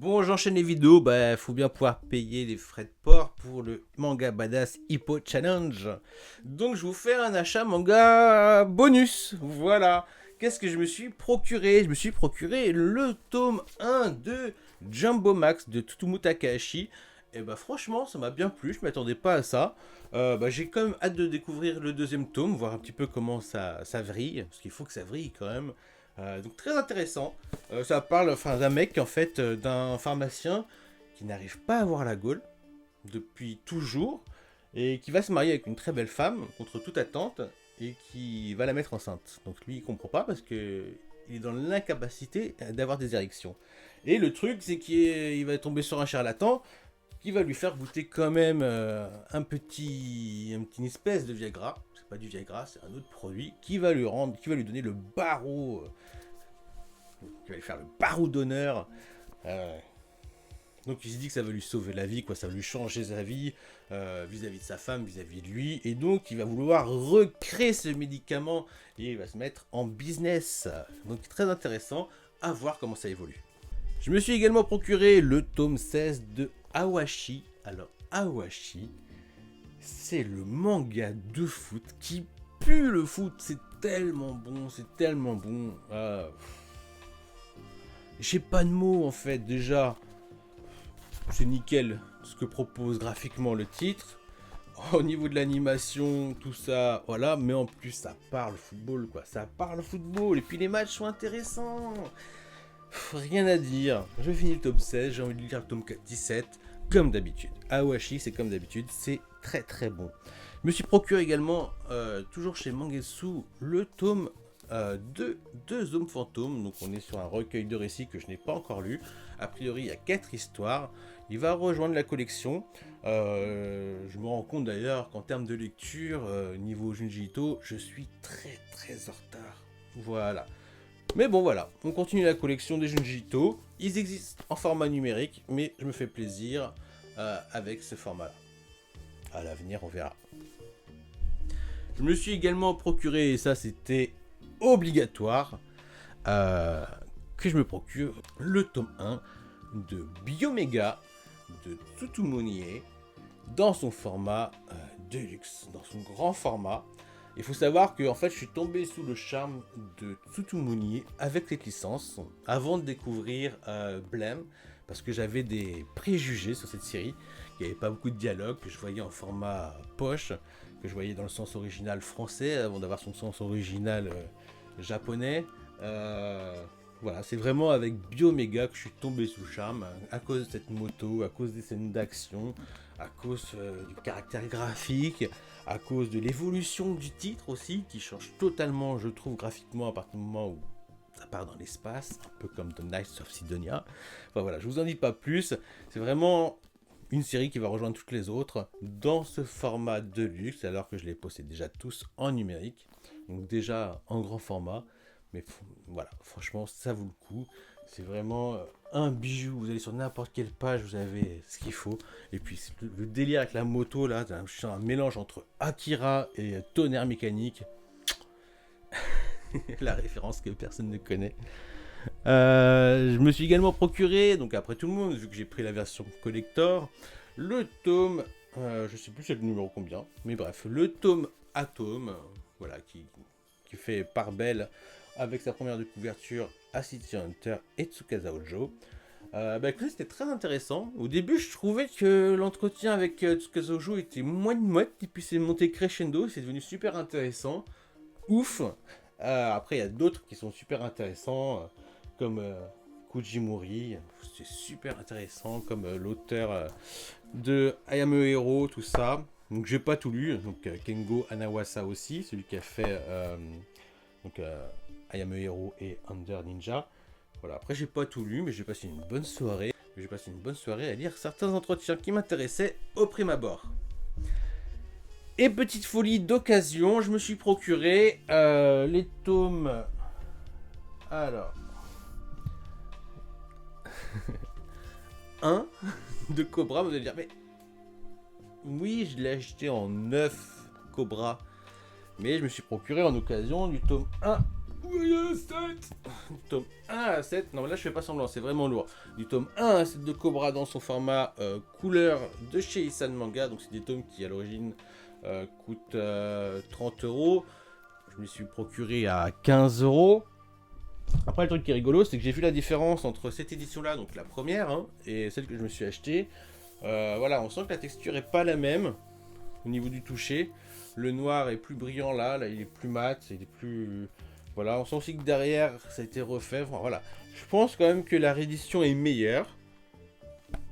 Bon, j'enchaîne les vidéos, faut bien pouvoir payer les frais de port pour le manga badass Hippo Challenge. Donc je vous fais un achat manga bonus, voilà. Qu'est-ce que je me suis procuré? Je me suis procuré le tome 1 de Jumbo Max de Tsutomu Takahashi. Et franchement, ça m'a bien plu, je m'attendais pas à ça. J'ai quand même hâte de découvrir le deuxième tome, voir un petit peu comment ça vrille, parce qu'il faut que ça vrille quand même. Donc très intéressant. Ça parle d'un mec en fait, d'un pharmacien qui n'arrive pas à avoir la Gaule depuis toujours et qui va se marier avec une très belle femme contre toute attente et qui va la mettre enceinte. Donc lui il comprend pas parce que il est dans l'incapacité d'avoir des érections. Et le truc c'est qu'il va tomber sur un charlatan qui va lui faire goûter quand même une petite espèce de Viagra. C'est pas du Viagra, c'est un autre produit qui va lui donner le barreau, qui va lui faire le barreau d'honneur. Donc il se dit que ça va lui sauver la vie, quoi, ça va lui changer sa vie vis-à-vis de sa femme, vis-à-vis de lui, et donc il va vouloir recréer ce médicament et il va se mettre en business. Donc très intéressant, à voir comment ça évolue. Je me suis également procuré le tome 16 de Awashi. Alors Awashi, c'est le manga de foot qui pue le foot, c'est tellement bon, c'est tellement bon. J'ai pas de mots en fait, déjà. C'est nickel ce que propose graphiquement le titre. Au niveau de l'animation, tout ça, voilà. Mais en plus, ça parle football, quoi. Ça parle football. Et puis les matchs sont intéressants. Rien à dire. Je finis le tome 16, j'ai envie de lire le tome 17. Comme d'habitude. Awashi, c'est comme d'habitude. C'est très très bon. Je me suis procuré également, toujours chez Mangetsu, le tome de deux hommes fantômes. Donc on est sur un recueil de récits que je n'ai pas encore lu. A priori, il y a 4 histoires. Il va rejoindre la collection. Je me rends compte d'ailleurs qu'en termes de lecture, niveau Junji Ito, je suis très très en retard. Voilà. Mais bon voilà, on continue la collection des Junji Ito. Ils existent en format numérique, mais je me fais plaisir avec ce format-là. À l'avenir, on verra. Je me suis également procuré, et ça c'était obligatoire, que je me procure le tome 1 de Biomega de Tsutomu dans son format deluxe, dans son grand format. Il faut savoir que en fait, je suis tombé sous le charme de Tsutomu avec cette licence avant de découvrir Blame, parce que j'avais des préjugés sur cette série. Il n'y avait pas beaucoup de dialogue, que je voyais en format poche, que je voyais dans le sens original français avant d'avoir son sens original japonais. Voilà, c'est vraiment avec Biomega que je suis tombé sous le charme, à cause de cette moto, à cause des scènes d'action, à cause du caractère graphique, à cause de l'évolution du titre aussi, qui change totalement, je trouve, graphiquement à partir du moment où ça part dans l'espace, un peu comme The Knights of Sidonia. Enfin voilà, je vous en dis pas plus, c'est vraiment une série qui va rejoindre toutes les autres dans ce format de luxe, alors que je les possède déjà tous en numérique, donc déjà en grand format. Mais voilà, franchement, ça vaut le coup. C'est vraiment un bijou. Vous allez sur n'importe quelle page, vous avez ce qu'il faut. Et puis le délire avec la moto, là, c'est un mélange entre Akira et Tonnerre Mécanique. La référence que personne ne connaît. Je me suis également procuré, donc après tout le monde, vu que j'ai pris la version collector, le tome, je sais plus c'est le numéro combien, mais bref, le tome Atome, voilà, qui fait part belle avec sa première de couverture à City Hunter et Tsukasa Ojo. Écoutez, c'était très intéressant. Au début, je trouvais que l'entretien avec Tsukasa Ojo était moite, et puis c'est monté crescendo, c'est devenu super intéressant. Ouf. Après, il y a d'autres qui sont super intéressants, comme Kujimori, c'est super intéressant, comme l'auteur de I Am a Hero, tout ça. Donc j'ai pas tout lu, donc Kengo Anawasa aussi, celui qui a fait I Am a Hero et Under Ninja. Voilà, après j'ai pas tout lu, mais j'ai passé une bonne soirée. J'ai passé une bonne soirée à lire certains entretiens qui m'intéressaient au prime abord. Et petite folie d'occasion, je me suis procuré les tomes. Alors. 1 de Cobra, vous allez dire, mais. Oui, je l'ai acheté en 9 Cobra. Mais je me suis procuré en occasion du tome 1 Oui, 7. Du tome 1 à 7, non là je fais pas semblant, c'est vraiment lourd. Du tome 1 à 7 de Cobra dans son format couleur de chez Isan Manga, donc c'est des tomes qui à l'origine coûtent 30 euros. Je me suis procuré à 15 euros. Après, le truc qui est rigolo, c'est que j'ai vu la différence entre cette édition-là, donc la première, hein, et celle que je me suis achetée. Voilà, on sent que la texture est pas la même au niveau du toucher. Le noir est plus brillant là il est plus mat, il est plus... Voilà, on sent aussi que derrière, ça a été refait. Enfin, voilà, je pense quand même que la réédition est meilleure.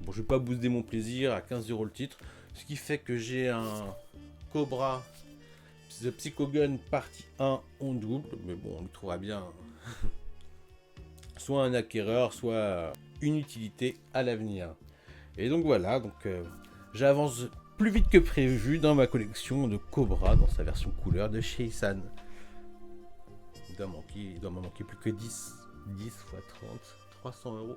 Bon, je vais pas booster mon plaisir à 15 euros le titre, ce qui fait que j'ai un Cobra The Psychogun partie 1 en double, mais bon, on le trouvera bien. Soit un acquéreur, soit une utilité à l'avenir. Et donc voilà, j'avance plus vite que prévu dans ma collection de Cobra dans sa version couleur de chez Isan. Il doit m'en manquer plus que 10. 10 fois 30, 300 euros.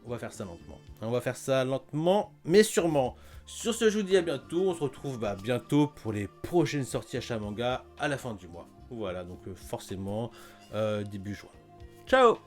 On va faire ça lentement. On va faire ça lentement, mais sûrement. Sur ce, je vous dis à bientôt. On se retrouve bientôt pour les prochaines sorties achat manga à la fin du mois. Voilà, donc forcément début juin. Ciao!